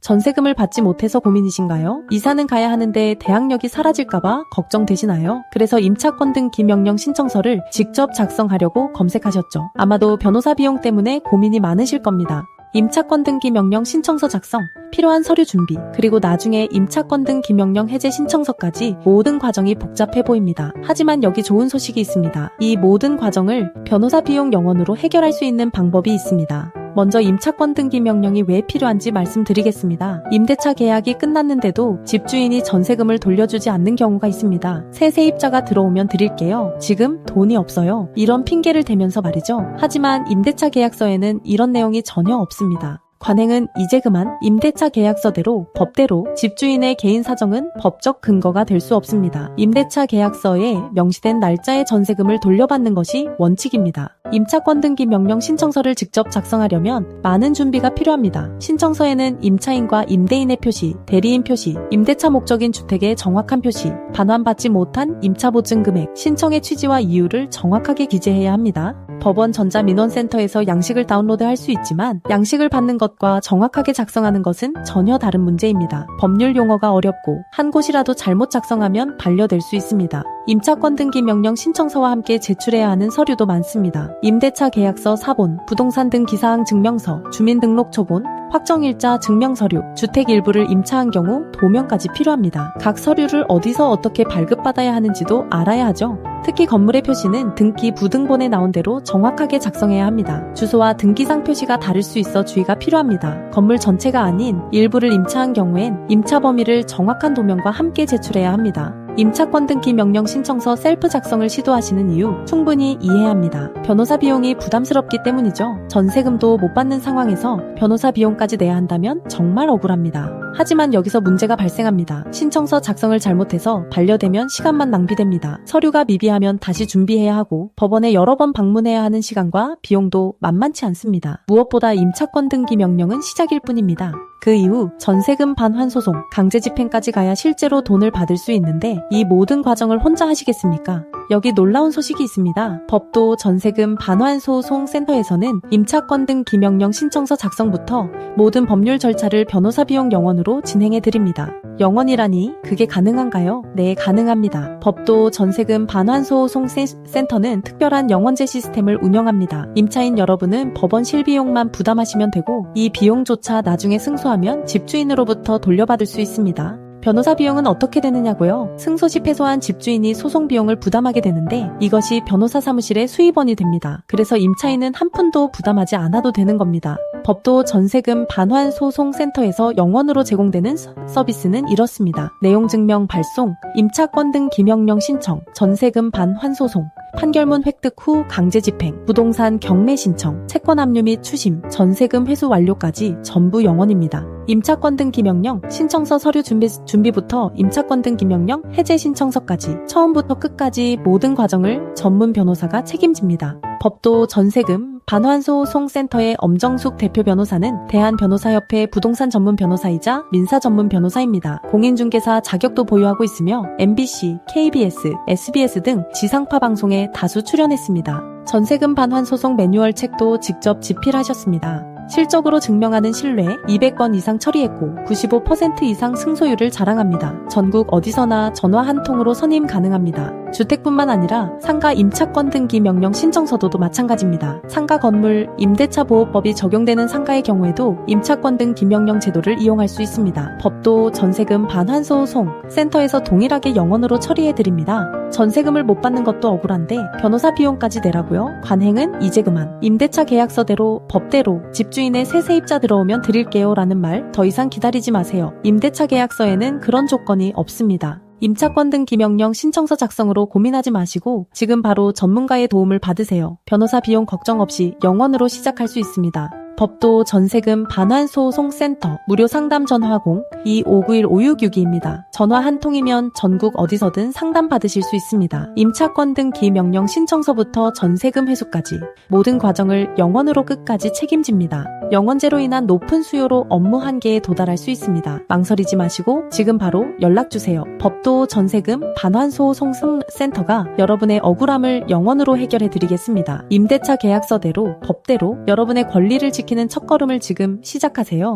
전세금을 받지 못해서 고민이신가요? 이사는 가야 하는데 대항력이 사라질까봐 걱정되시나요? 그래서 임차권 등기 명령 신청서를 직접 작성하려고 검색하셨죠. 아마도 변호사 비용 때문에 고민이 많으실 겁니다. 임차권 등기 명령 신청서 작성, 필요한 서류 준비, 그리고 나중에 임차권 등기 명령 해제 신청서까지 모든 과정이 복잡해 보입니다. 하지만 여기 좋은 소식이 있습니다. 이 모든 과정을 변호사 비용 0원으로 해결할 수 있는 방법이 있습니다. 먼저 임차권 등기 명령이 왜 필요한지 말씀드리겠습니다. 임대차 계약이 끝났는데도 집주인이 전세금을 돌려주지 않는 경우가 있습니다. 새 세입자가 들어오면 드릴게요. 지금 돈이 없어요. 이런 핑계를 대면서 말이죠. 하지만 임대차 계약서에는 이런 내용이 전혀 없습니다. 관행은 이제 그만 임대차 계약서대로 법대로 집주인의 개인 사정은 법적 근거가 될 수 없습니다. 임대차 계약서에 명시된 날짜의 전세금을 돌려받는 것이 원칙입니다. 임차권 등기 명령 신청서를 직접 작성하려면 많은 준비가 필요합니다. 신청서에는 임차인과 임대인의 표시, 대리인 표시, 임대차 목적인 주택의 정확한 표시, 반환받지 못한 임차 보증 금액, 신청의 취지와 이유를 정확하게 기재해야 합니다. 법원 전자민원센터에서 양식을 다운로드할 수 있지만 양식을 받는 것과 정확하게 작성하는 것은 전혀 다른 문제입니다. 법률 용어가 어렵고 한 곳이라도 잘못 작성하면 반려될 수 있습니다. 임차권 등기 명령 신청서와 함께 제출해야 하는 서류도 많습니다. 임대차 계약서 사본, 부동산 등 기사항 증명서, 주민등록초본, 확정일자 증명서류, 주택 일부를 임차한 경우 도면까지 필요합니다. 각 서류를 어디서 어떻게 발급받아야 하는지도 알아야 하죠. 특히 건물의 표시는 등기 부등본에 나온 대로 정확하게 작성해야 합니다. 주소와 등기상 표시가 다를 수 있어 주의가 필요합니다. 건물 전체가 아닌 일부를 임차한 경우엔 임차 범위를 정확한 도면과 함께 제출해야 합니다. 임차권 등기 명령 신청서 셀프 작성을 시도하시는 이유 충분히 이해합니다. 변호사 비용이 부담스럽기 때문이죠. 전세금도 못 받는 상황에서 변호사 비용까지 내야 한다면 정말 억울합니다. 하지만 여기서 문제가 발생합니다. 신청서 작성을 잘못해서 반려되면 시간만 낭비됩니다. 서류가 미비하면 다시 준비해야 하고 법원에 여러 번 방문해야 하는 시간과 비용도 만만치 않습니다. 무엇보다 임차권 등기 명령은 시작일 뿐입니다. 그 이후 전세금 반환 소송, 강제 집행까지 가야 실제로 돈을 받을 수 있는데 이 모든 과정을 혼자 하시겠습니까? 여기 놀라운 소식이 있습니다. 법도 전세금 반환 소송 센터에서는 임차권 등 기명령 신청서 작성부터 모든 법률 절차를 변호사 비용 0원으로 진행해 드립니다. 0원이라니 그게 가능한가요? 네, 가능합니다. 법도 전세금 반환 소송 센터는 특별한 0원제 시스템을 운영합니다. 임차인 여러분은 법원 실비용만 부담하시면 되고 이 비용조차 나중에 승소하면 집주인으로부터 돌려받을 수 있습니다. 변호사 비용은 어떻게 되느냐고요? 승소 시 패소한 집주인이 소송 비용을 부담하게 되는데 이것이 변호사 사무실의 수입원이 됩니다. 그래서 임차인은 한 푼도 부담하지 않아도 되는 겁니다. 법도 전세금 반환 소송 센터에서 0원으로 제공되는 서비스는 이렇습니다. 내용 증명 발송, 임차권 등 기명령 신청, 전세금 반환 소송, 판결문 획득 후 강제 집행, 부동산 경매 신청, 채권 압류 및 추심, 전세금 회수 완료까지 전부 0원입니다. 임차권 등기 명령, 신청서 서류 준비부터 임차권 등기 명령, 해제 신청서까지 처음부터 끝까지 모든 과정을 전문 변호사가 책임집니다. 법도 전세금 반환소송센터의 엄정숙 대표 변호사는 대한변호사협회 부동산 전문 변호사이자 민사 전문 변호사입니다. 공인중개사 자격도 보유하고 있으며 MBC, KBS, SBS 등 지상파 방송에 다수 출연했습니다. 전세금 반환소송 매뉴얼 책도 직접 집필하셨습니다. 실적으로 증명하는 신뢰 200건 이상 처리했고 95% 이상 승소율을 자랑합니다. 전국 어디서나 전화 한 통으로 선임 가능합니다. 주택뿐만 아니라 상가 임차권 등기 명령 신청서도 마찬가지입니다. 상가 건물 임대차 보호법이 적용되는 상가의 경우에도 임차권 등 기명령 제도를 이용할 수 있습니다. 법도 전세금 반환소송 센터에서 동일하게 0원으로 처리해드립니다. 전세금을 못 받는 것도 억울한데 변호사 비용까지 내라고요? 관행은 이제 그만. 임대차 계약서대로 법대로 집주인의 새 세입자 들어오면 드릴게요 라는 말 더 이상 기다리지 마세요. 임대차 계약서에는 그런 조건이 없습니다. 임차권 등 기명령 신청서 작성으로 고민하지 마시고 지금 바로 전문가의 도움을 받으세요. 변호사 비용 걱정 없이 0원으로 시작할 수 있습니다. 법도 전세금 반환소송센터 무료 상담 전화 0-2591-5662입니다. 전화 한 통이면 전국 어디서든 상담 받으실 수 있습니다. 임차권 등 기명령 신청서부터 전세금 회수까지 모든 과정을 0원으로 끝까지 책임집니다. 0원제로 인한 높은 수요로 업무 한계에 도달할 수 있습니다. 망설이지 마시고 지금 바로 연락주세요. 법도 전세금 반환소송센터가 여러분의 억울함을 0원으로 해결해드리겠습니다. 임대차 계약서대로 법대로 여러분의 권리를 지키는 첫걸음을 지금 시작하세요.